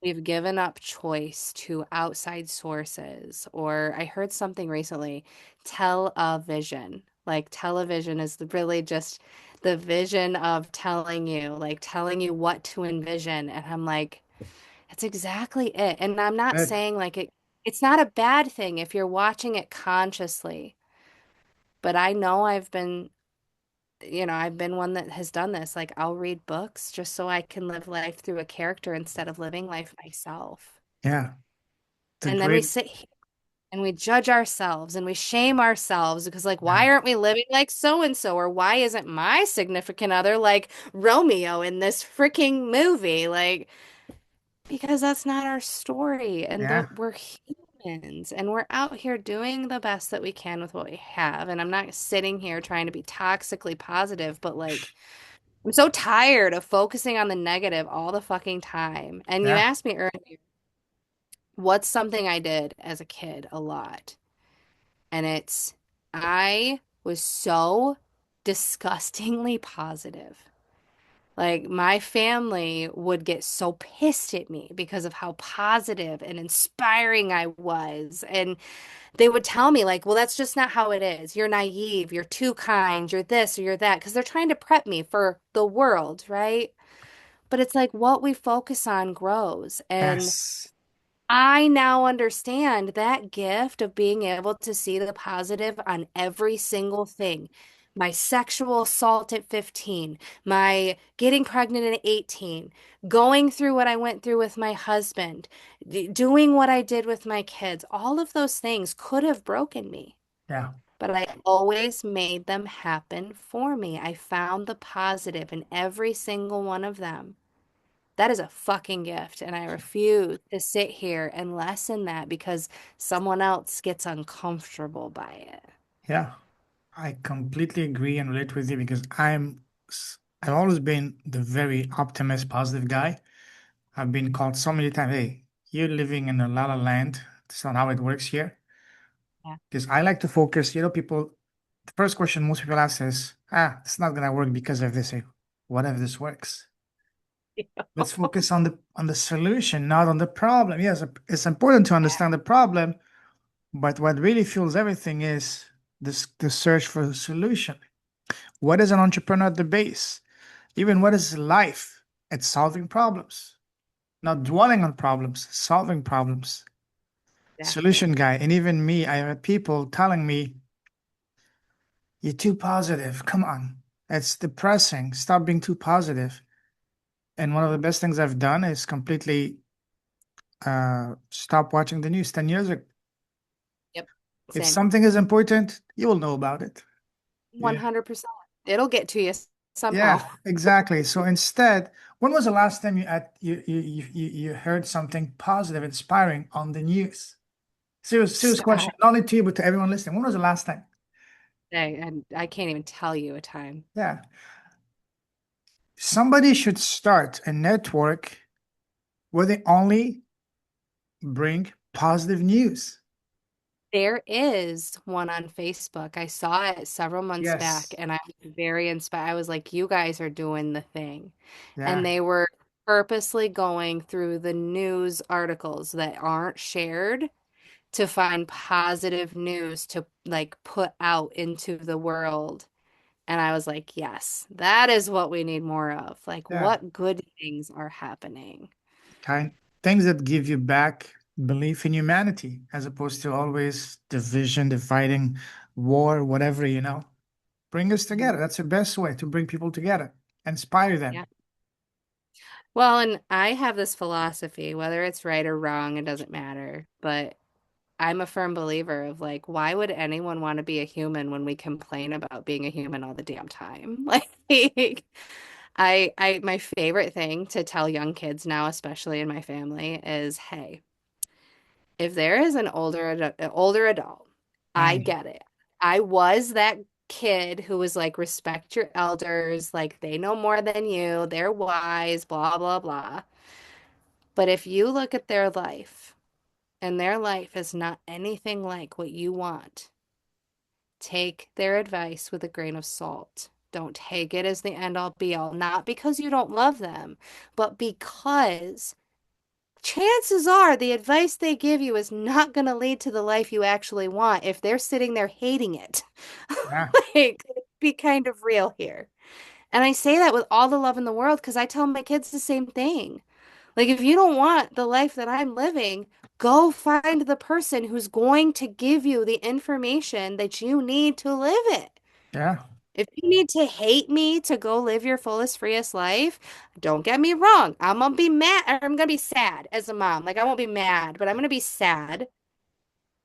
We've given up choice to outside sources, or I heard something recently, television. Like television is really just the vision of telling you what to envision. And I'm like, that's exactly it. And I'm not good. saying like it's not a bad thing if you're watching it consciously, but I know I've been one that has done this. Like I'll read books just so I can live life through a character instead of living life myself. Yeah. The And then we great, sit here and we judge ourselves and we shame ourselves because, like, yeah. why aren't we living like so and so? Or why isn't my significant other like Romeo in this freaking movie? Like, because that's not our story. And Yeah. we're humans and we're out here doing the best that we can with what we have. And I'm not sitting here trying to be toxically positive, but like, I'm so tired of focusing on the negative all the fucking time. And you Yeah. asked me earlier, what's something I did as a kid a lot? And I was so disgustingly positive. Like, my family would get so pissed at me because of how positive and inspiring I was. And they would tell me, like, well, that's just not how it is. You're naive. You're too kind. You're this or you're that. Because they're trying to prep me for the world, right? But it's like what we focus on grows. And Yes. I now understand that gift of being able to see the positive on every single thing. My sexual assault at 15, my getting pregnant at 18, going through what I went through with my husband, doing what I did with my kids, all of those things could have broken me, Yeah. but I always made them happen for me. I found the positive in every single one of them. That is a fucking gift, and I refuse to sit here and lessen that because someone else gets uncomfortable by it. Yeah. I completely agree and relate with you because I've always been the very optimist, positive guy. I've been called so many times, hey, you're living in a la la land. That's not how it works here. Yeah. Because I like to focus, people, the first question most people ask is, it's not gonna work because of this. Hey, what if this works? Let's focus on the solution, not on the problem. Yes, it's important to understand the problem, but what really fuels everything is the search for a solution. What is an entrepreneur at the base? Even what is life? It's solving problems, not dwelling on problems, solving problems. Solution Exactly. guy. And even me, I had people telling me, you're too positive. Come on. It's depressing. Stop being too positive. And one of the best things I've done is completely stop watching the news 10 years ago. Yep. If Same. something is important, you will know about it. Yeah. 100%. It'll get to you Yeah, somehow. exactly. So instead, when was the last time you heard something positive, inspiring on the news? Serious question, Stop. not only to you, but to everyone listening. When was the last time? I can't even tell you a time. Yeah. Somebody should start a network where they only bring positive news. There is one on Facebook. I saw it several months back Yes. and I was very inspired. I was like, you guys are doing the thing. And Yeah. they were purposely going through the news articles that aren't shared to find positive news to like put out into the world. And I was like, yes, that is what we need more of. Like, Yeah. what good things are happening? Kind things that give you back belief in humanity as opposed to always division, dividing, war, whatever. Bring us Mhm. together. That's the best way to bring people together, inspire them. Yeah. Well, and I have this philosophy, whether it's right or wrong, it doesn't matter. But I'm a firm believer of like, why would anyone want to be a human when we complain about being a human all the damn time? Like, my favorite thing to tell young kids now, especially in my family, is, hey, if there is an older adult, I Mm, get it. I was that kid who was like, respect your elders, like they know more than you, they're wise, blah, blah, blah. But if you look at their life and their life is not anything like what you want, take their advice with a grain of salt. Don't take it as the end all be all, not because you don't love them, but because chances are the advice they give you is not going to lead to the life you actually want if they're sitting there hating it. Yeah. Like, be kind of real here. And I say that with all the love in the world because I tell my kids the same thing. Like, if you don't want the life that I'm living, go find the person who's going to give you the information that you need to live it. Yeah. If you need to hate me to go live your fullest, freest life, don't get me wrong. I'm gonna be mad, or I'm gonna be sad as a mom. Like, I won't be mad, but I'm gonna be sad.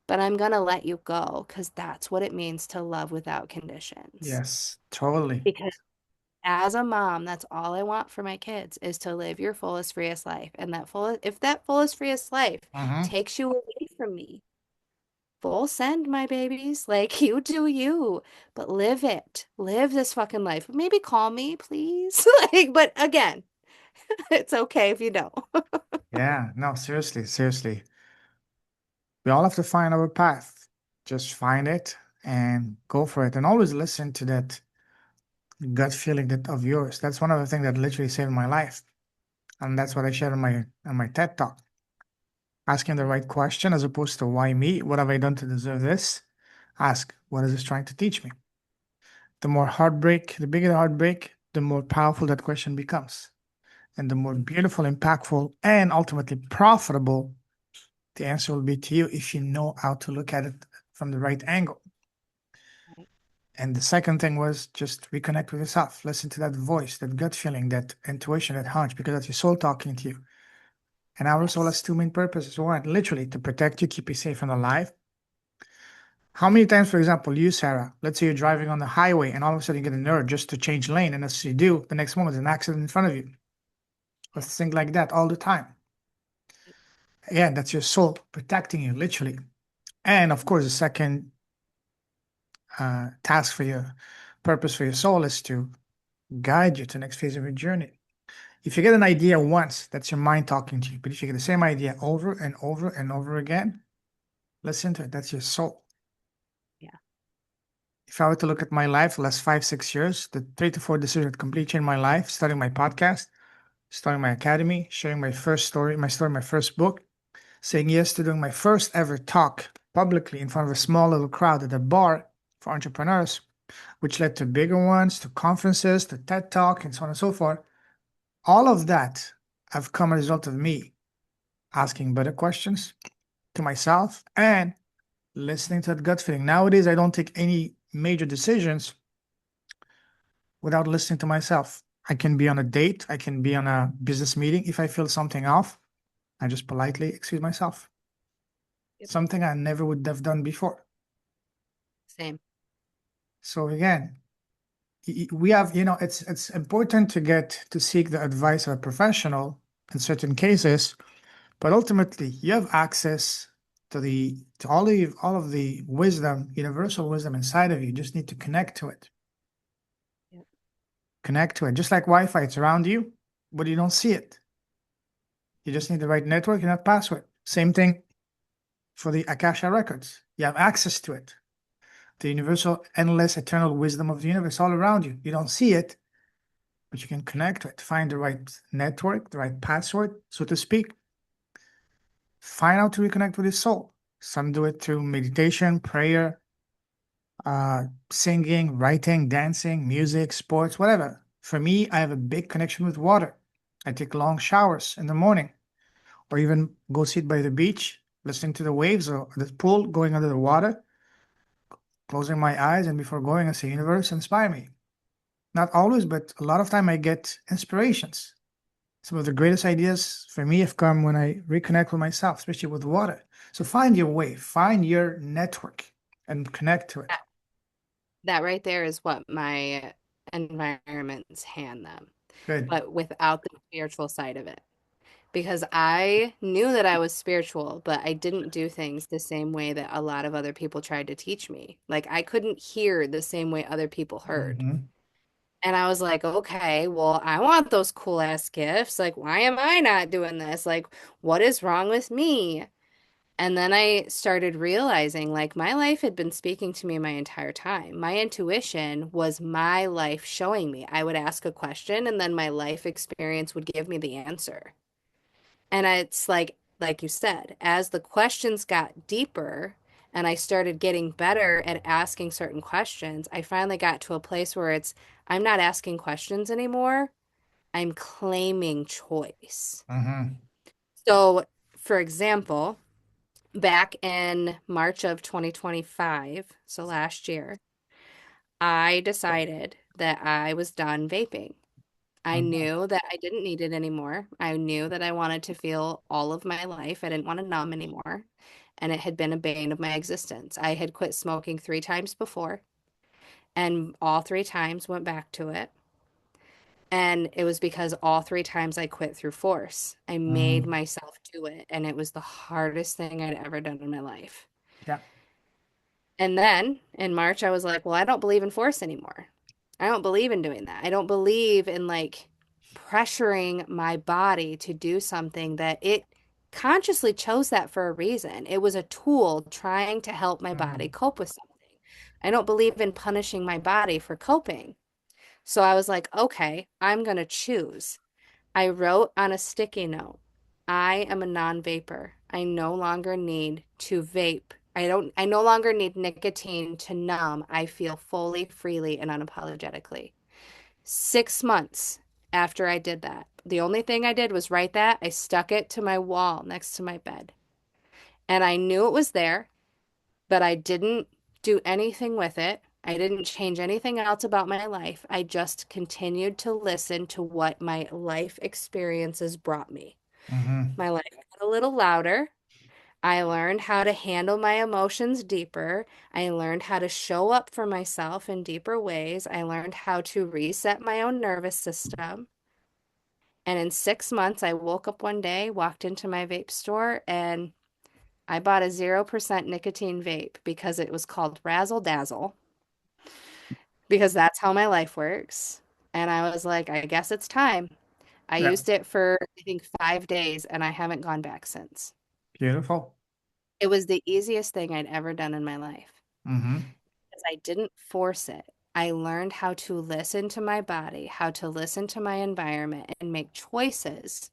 But I'm gonna let you go because that's what it means to love without conditions. Yes. Totally. Because as a mom, that's all I want for my kids is to live your fullest, freest life. And if that fullest, freest life Mm-hmm. takes you away from me, full send, my babies. Like, you do you, but live it. Live this fucking life. Maybe call me, please. Like, but again, it's okay if you don't. Yeah. No, seriously, seriously. We all have to find our path. Just find it and go for it. And always listen to that gut feeling that of yours. That's one of the things that literally saved my life. And that's what I shared on my TED talk. Asking the right question as opposed to why me? What have I done to deserve this? Ask, what is this trying to teach me? The more heartbreak, the bigger the heartbreak, the more powerful that question becomes. And the more beautiful, impactful, and ultimately profitable the answer will be to you if you know how to look at it from the right angle. And the second thing was just reconnect with yourself. Listen to that voice, that gut feeling, that intuition, that hunch, because that's your soul talking to you. And our soul has Yes. two main purposes. One, literally to protect you, keep you safe and alive. How many times, for example, you, Sarah, let's say you're driving on the highway and all of a sudden you get an urge just to change lane. And as you do, the next moment, there's an accident in front of you. Let's think like that all the time. Again, that's your soul protecting you, literally. And of course, the second task for your purpose for your soul is to guide you to the next phase of your journey. If you get an idea once, that's your mind talking to you. But if you get the same idea over and over and over again, listen to it. That's your soul. Yeah. If I were to look at my life the last 5, 6 years, the 3 to 4 decisions that completely changed my life, starting my podcast, starting my academy, sharing my first story, my first book, saying yes to doing my first ever talk publicly in front of a small little crowd at a bar for entrepreneurs, which led to bigger ones, to conferences, to TED Talk, and so on and so forth. All of that have come as a result of me asking better questions to myself and listening to that gut feeling. Nowadays, I don't take any major decisions without listening to myself. I can be on a date, I can be on a business meeting. If I feel something off, I just politely excuse myself. Yep. Something I never would have done before. Same. So again, we have, it's important to get to seek the advice of a professional in certain cases, but ultimately you have access to all of the wisdom, universal wisdom inside of you. You just need to connect to it. Yep. Connect to it. Just like Wi-Fi, it's around you, but you don't see it. You just need the right network and that password. Same thing for the Akasha records. You have access to it. The universal, endless, eternal wisdom of the universe all around you. You don't see it, but you can connect to it. Find the right network, the right password, so to speak. Find out to reconnect with your soul. Some do it through meditation, prayer, singing, writing, dancing, music, sports, whatever. For me, I have a big connection with water. I take long showers in the morning, or even go sit by the beach, listening to the waves or the pool, going under the water, closing my eyes, and before going, I say, "Universe, inspire me." Not always, but a lot of time I get inspirations. Some of the greatest ideas for me have come when I reconnect with myself, especially with water. So find your way, find your network, and connect to it. That, that right there is what my environments hand them, Good. but without the spiritual side of it. Because I knew that I was spiritual, but I didn't do things the same way that a lot of other people tried to teach me. Like, I couldn't hear the same way other people heard. Hmm. And I was like, okay, well, I want those cool ass gifts. Like, why am I not doing this? Like, what is wrong with me? And then I started realizing like my life had been speaking to me my entire time. My intuition was my life showing me. I would ask a question and then my life experience would give me the answer. And it's like you said, as the questions got deeper and I started getting better at asking certain questions, I finally got to a place where I'm not asking questions anymore. I'm claiming choice. Mm-hmm. So, for example, back in March of 2025, so last year, I decided that I was done vaping. I Mm-hmm. knew that I didn't need it anymore. I knew that I wanted to feel all of my life. I didn't want to numb anymore. And it had been a bane of my existence. I had quit smoking 3 times before, and all 3 times went back to it. And it was because all 3 times I quit through force. I made Mm-hmm. myself do it, and it was the hardest thing I'd ever done in my life. Yeah. And then in March, I was like, well, I don't believe in force anymore. I don't believe in doing that. I don't believe in like pressuring my body to do something that it consciously chose that for a reason. It was a tool trying to help my body Mm-hmm. cope with something. I don't believe in punishing my body for coping. So I was like, okay, I'm going to choose. I wrote on a sticky note, I am a non-vapor. I no longer need to vape. I no longer need nicotine to numb. I feel fully, freely, and unapologetically. 6 months after I did that, the only thing I did was write that. I stuck it to my wall next to my bed. And I knew it was there, but I didn't do anything with it. I didn't change anything else about my life. I just continued to listen to what my life experiences brought me. Mm-hmm. My life got a little louder. I learned how to handle my emotions deeper. I learned how to show up for myself in deeper ways. I learned how to reset my own nervous system. And in 6 months, I woke up one day, walked into my vape store, and I bought a 0% nicotine vape because it was called Razzle Dazzle, because that's how my life works. And I was like, I guess it's time. I Yeah. used it for, I think, 5 days, and I haven't gone back since. Beautiful. It was the easiest thing I'd ever done in my life Mm-hmm. because I didn't force it. I learned how to listen to my body, how to listen to my environment and make choices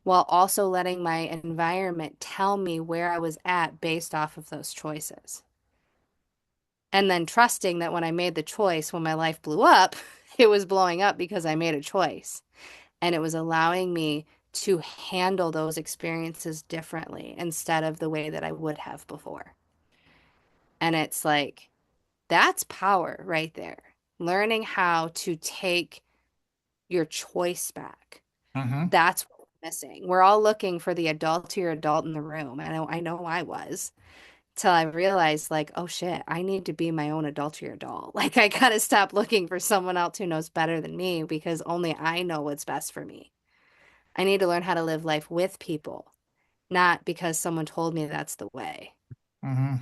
while also letting my environment tell me where I was at based off of those choices. And then trusting that when I made the choice, when my life blew up, it was blowing up because I made a choice. And it was allowing me to handle those experiences differently instead of the way that I would have before. And it's like, that's power right there. Learning how to take your choice back. Mm-hmm. That's what we're missing. We're all looking for the adultier adult in the room. I know I was till I realized like, oh shit, I need to be my own adultier adult. Like I gotta stop looking for someone else who knows better than me because only I know what's best for me. I need to learn how to live life with people, not because someone told me that's the way. Mm-hmm.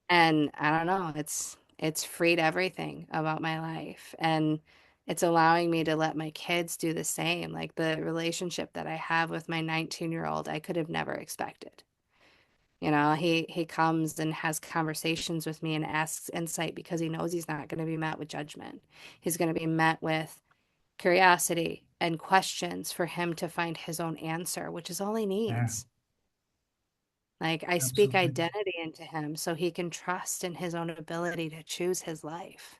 And I don't know, it's freed everything about my life and it's allowing me to let my kids do the same. Like the relationship that I have with my 19-year-old, I could have never expected. You know, he comes and has conversations with me and asks insight because he knows he's not going to be met with judgment. He's going to be met with curiosity and questions for him to find his own answer, which is all he Yeah. needs. Like I speak Absolutely. identity into him so he can trust in his own ability to choose his life.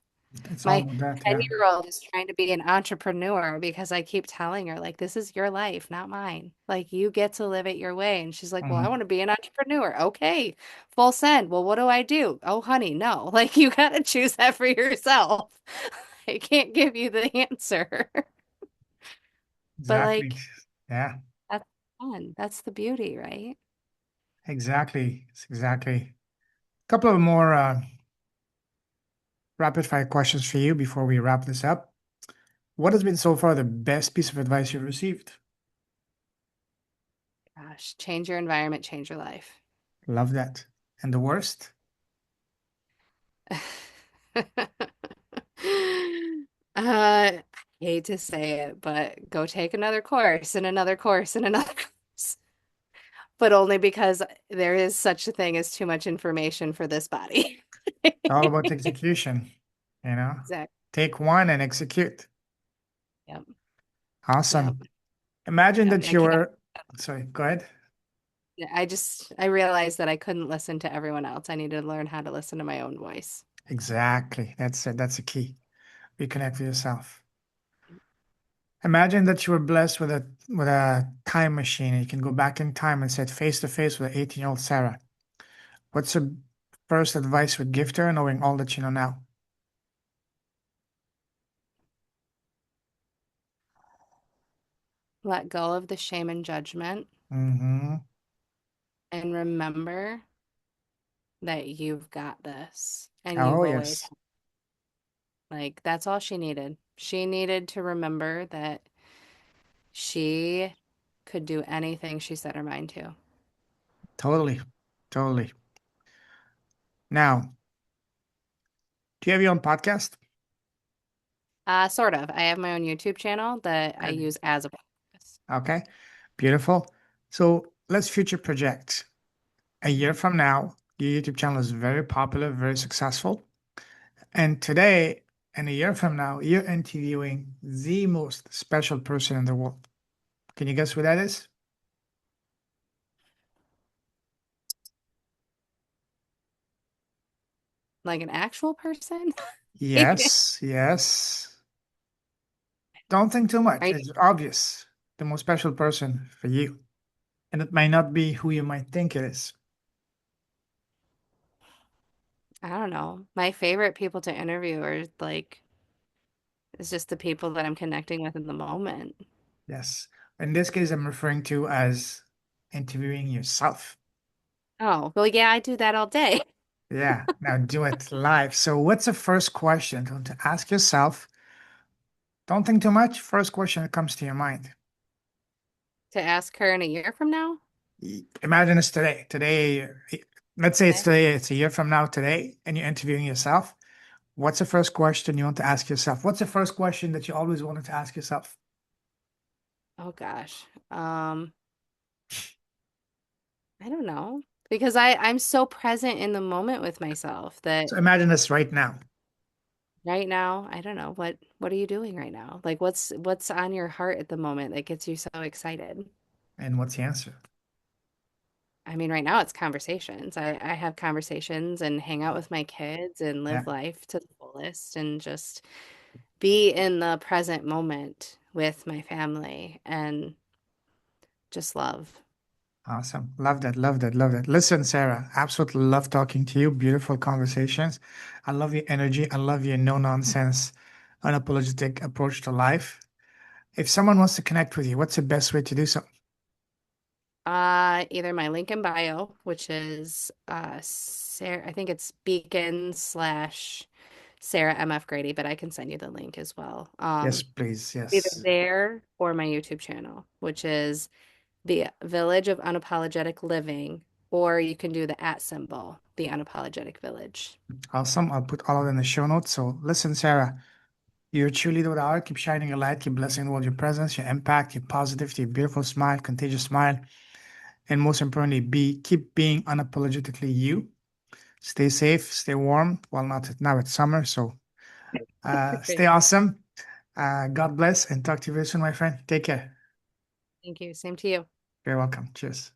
It's all My about that. Yeah. 10-year-old is trying to be an entrepreneur because I keep telling her, like, this is your life, not mine. Like, you get to live it your way. And she's like, well, I Mm-hmm. want to be an entrepreneur. Okay, full send. Well, what do I do? Oh, honey, no. Like, you got to choose that for yourself. I can't give you the answer. But, Exactly. like, Yeah. that's fun. That's the beauty, right? Exactly. It's exactly. A couple of more rapid fire questions for you before we wrap this up. What has been so far the best piece of advice you've received? Gosh, change your environment, change your life. Love that. And the worst? I hate to say it, but go take another course and another course and another course. but only because there is such a thing as too much information for this body. All about execution, you know? Exactly. Take one and execute. Yep. Yep. Awesome. Imagine Yep. that I you can't. were, sorry, go ahead. I realized that I couldn't listen to everyone else. I needed to learn how to listen to my own voice. Exactly. That's it. That's the key. Reconnect with yourself. Imagine that you were blessed with a time machine and you can go back in time and sit face to face with 18-year-old Sarah. What's the first advice you would give to her, knowing all that you know now? Let go of the shame and judgment Mm-hmm. and remember that you've got this and you Oh, will yes. like that's all she needed. She needed to remember that she could do anything she set her mind to. Totally. Totally. Now, do you have your own podcast? Sort of. I have my own YouTube channel that I Good. use as a podcast. Okay. Beautiful. So let's future project. A year from now, your YouTube channel is very popular, very successful. And today, and a year from now, you're interviewing the most special person in the world. Can you guess who that is? Like an actual person? Yes, yes. Don't think too much. Right? It's obvious. The most special person for you. And it might not be who you might think it is. I don't know. My favorite people to interview are like it's just the people that I'm connecting with in the moment. Yes. In this case, I'm referring to as interviewing yourself. Oh, well, yeah, I do that all day. Yeah. Now do it live. So, what's the first question to ask yourself? Don't think too much. First question that comes to your mind. To ask her in a year from now? Imagine it's today. Today, let's say it's Okay. today, it's a year from now today, and you're interviewing yourself. What's the first question you want to ask yourself? What's the first question that you always wanted to ask yourself? Oh gosh. I don't know. Because I'm so present in the moment with myself that So imagine this right now. right now, I don't know, what are you doing right now? Like what's on your heart at the moment that gets you so excited? And what's the answer? I mean, right now it's conversations. I have conversations and hang out with my kids and Yeah, live life to the fullest and just be in the present moment with my family and just love. awesome. Love that, love that, love that. Listen, Sarah, absolutely love talking to you. Beautiful conversations. I love your energy. I love your no nonsense, unapologetic approach to life. If someone wants to connect with you, what's the best way to do so? Either my link in bio, which is Sarah, I think it's Beacon slash Sarah MF Grady, but I can send you the link as well. Yes, please. Either Yes. there or my YouTube channel, which is the Village of Unapologetic Living, or you can do the @ symbol, the Unapologetic Village. Awesome. I'll put all of it in the show notes. So listen, Sarah, you're a cheerleader with art. Keep shining your light. Keep blessing the world, your presence, your impact, your positivity, your beautiful smile, contagious smile. And most importantly, keep being unapologetically you. Stay safe, stay warm. Well, not now it's summer, so stay Great. awesome. God bless and talk to you very soon, my friend. Take care. Thank you. Same to you. You're welcome. Cheers.